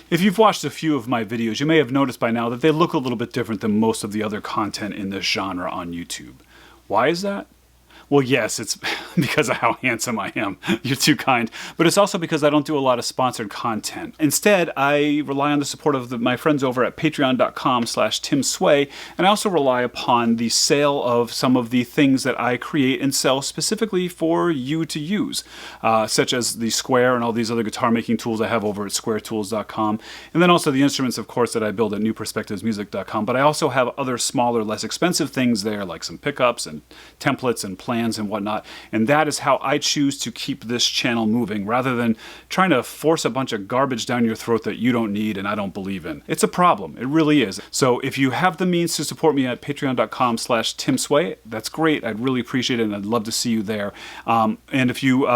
If you've watched a few of my videos, you may have noticed by now that they look a little bit different than most of the other content in this genre on YouTube. Why is that? Well, yes, it's because of how handsome I am. You're too kind. But it's also because I don't do a lot of sponsored content. Instead, I rely on the support of my friends over at patreon.com/TimSway, and I also rely upon the sale of some of the things that I create and sell specifically for you to use, such as the Square and all these other guitar making tools I have over at squaretools.com, and then also the instruments, of course, that I build at newperspectivesmusic.com. But I also have other smaller, less expensive things there, like some pickups and templates and plans and whatnot, and that is how I choose to keep this channel moving rather than trying to force a bunch of garbage down your throat that you don't need and I don't believe in. It's a problem. It really is. So if you have the means to support me at patreon.com/TimSway, that's great. I'd really appreciate it and I'd love to see you there. And if you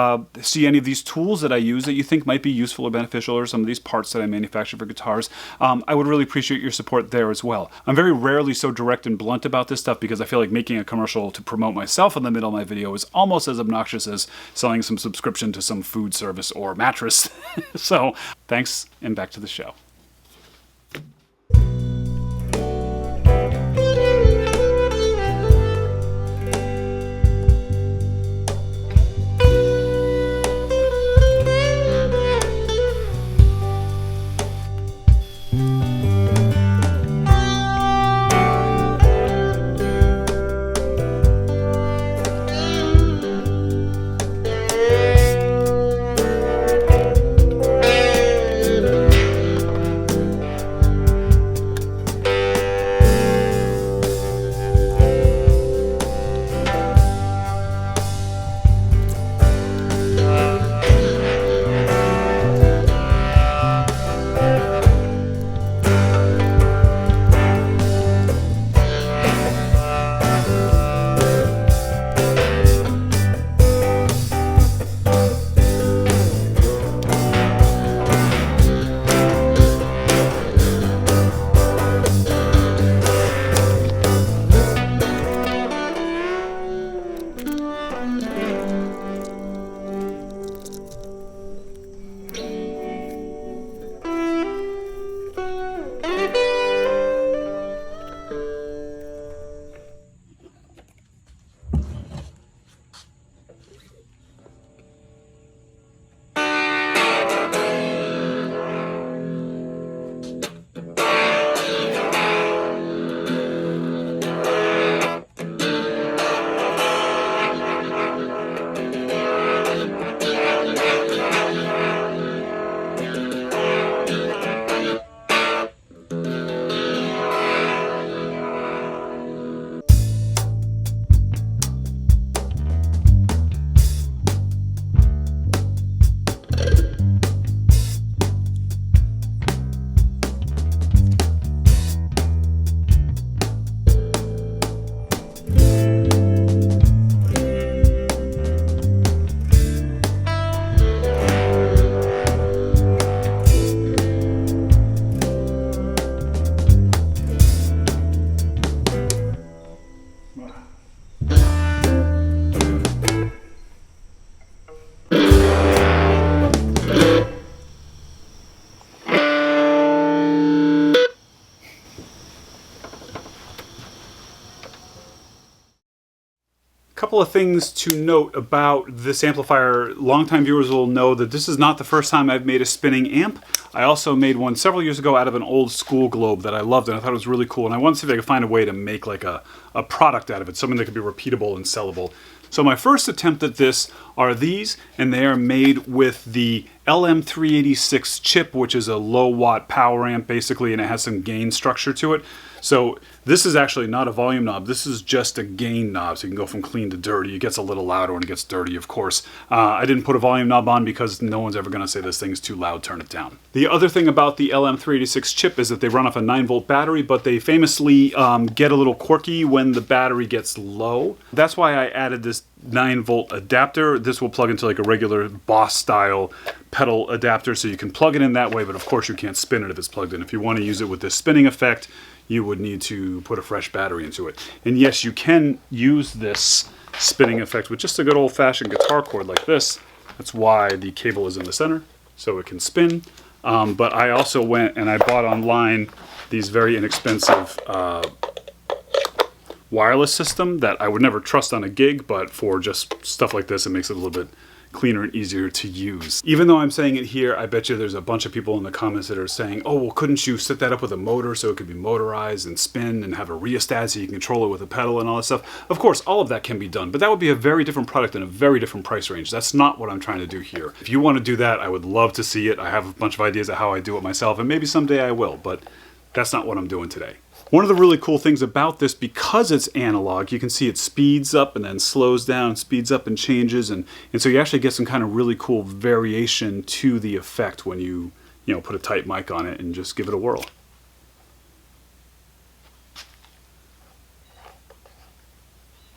see any of these tools that I use that you think might be useful or beneficial, or some of these parts that I manufacture for guitars, I would really appreciate your support there as well. I'm very rarely so direct and blunt about this stuff because I feel like making a commercial to promote myself in the middle of my video is almost as obnoxious as selling some subscription to some food service or mattress. So thanks, and back to the show. couple of things to note about this amplifier. Longtime viewers will know that this is not the first time I've made a spinning amp. I also made one several years ago out of an old school globe that I loved and I thought it was really cool. And I wanted to see if I could find a way to make like a product out of it, something that could be repeatable and sellable. So my first attempt at this are these, and they are made with the LM386 chip, which is a low watt power amp basically, and it has some gain structure to it. So this is actually not a volume knob, this is just a gain knob, so you can go from clean to dirty. It gets a little louder when it gets dirty, of course. I didn't put a volume knob on because no one's ever going to say this thing's too loud, turn it down. The other thing about the LM386 chip is that they run off a 9-volt battery, but they famously get a little quirky when the battery gets low. That's why I added this 9-volt adapter. This will plug into like a regular Boss style pedal adapter, so you can plug it in that way, but of course you can't spin it if it's plugged in. If you want to use it with this spinning effect, you would need to put a fresh battery into it. And yes, you can use this spinning effect with just a good old-fashioned guitar cord like this. That's why the cable is in the center, so it can spin. But I also went and I bought online these very inexpensive wireless system that I would never trust on a gig, but for just stuff like this, it makes it a little bit cleaner and easier to use. Even though I'm saying it here, I bet you there's a bunch of people in the comments that are saying, oh, well, couldn't you set that up with a motor so it could be motorized and spin and have a rheostat so you can control it with a pedal and all that stuff? Of course, all of that can be done, but that would be a very different product and a very different price range. That's not what I'm trying to do here. If you want to do that, I would love to see it. I have a bunch of ideas of how I do it myself, and maybe someday I will, but that's not what I'm doing today. One of the really cool things about this, because it's analog, you can see it speeds up and then slows down, speeds up and changes, and so you actually get some kind of really cool variation to the effect when you put a tight mic on it and just give it a whirl.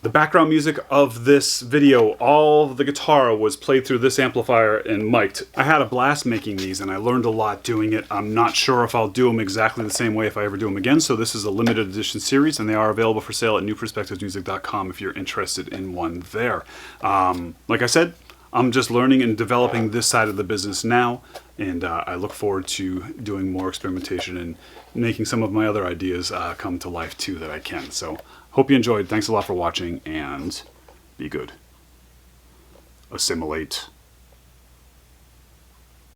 The background music of this video, all of the guitar was played through this amplifier and mic'd. I had a blast making these and I learned a lot doing it. I'm not sure if I'll do them exactly the same way if I ever do them again, so this is a limited edition series and they are available for sale at newperspectivesmusic.com if you're interested in one there. Like I said, I'm just learning and developing this side of the business now, and I look forward to doing more experimentation and making some of my other ideas come to life too that I can. So hope you enjoyed. Thanks a lot for watching, and be good. Assimilate.